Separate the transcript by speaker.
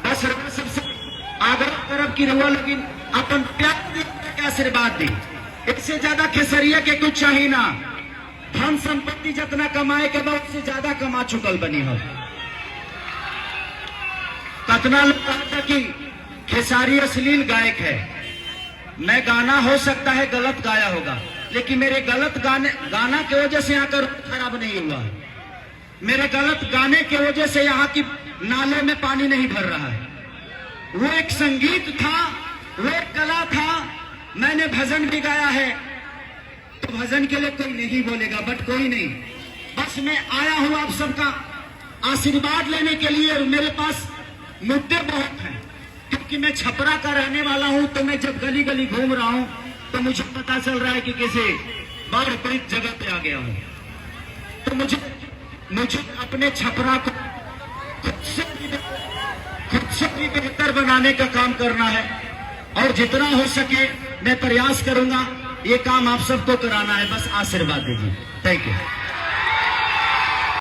Speaker 1: बस रउआ सबसे आग्रह करब कि रउआ लोगिन अपन प्यार के आशीर्वाद दी। इससे ज्यादा खेसरिया के कुछ चाहिए ना। धन संपत्ति जितना कमाए के बाद उससे ज्यादा कमा चुकल बनी हो। कतना लोग कहा था कि खेसारी अश्लील गायक है। मैं गाना हो सकता है गलत गाया होगा, लेकिन मेरे गलत गाना की वजह से यहाँ का रूप खराब नहीं हुआ है। मेरे गलत गाने की वजह से यहाँ की नाले में पानी नहीं भर रहा है। वो एक संगीत था, वो एक कला था। मैंने भजन भी गाया है, तो भजन के लिए कोई नहीं बोलेगा, बट कोई नहीं। बस मैं आया हूं आप सबका आशीर्वाद लेने के लिए। मेरे पास मुद्दे बहुत हैं, क्योंकि मैं छपरा का रहने वाला हूं। तो मैं जब गली गली घूम रहा हूं तो मुझे पता चल रहा है कि किसी बाढ़ पीड़ित जगह पे आ गया हूं। तो मुझे अपने छपरा को खुद से भी बेहतर बनाने का काम करना है, और जितना हो सके मैं प्रयास करूंगा। ये काम आप सबको कराना है, बस आशीर्वाद दीजिए। Thank you.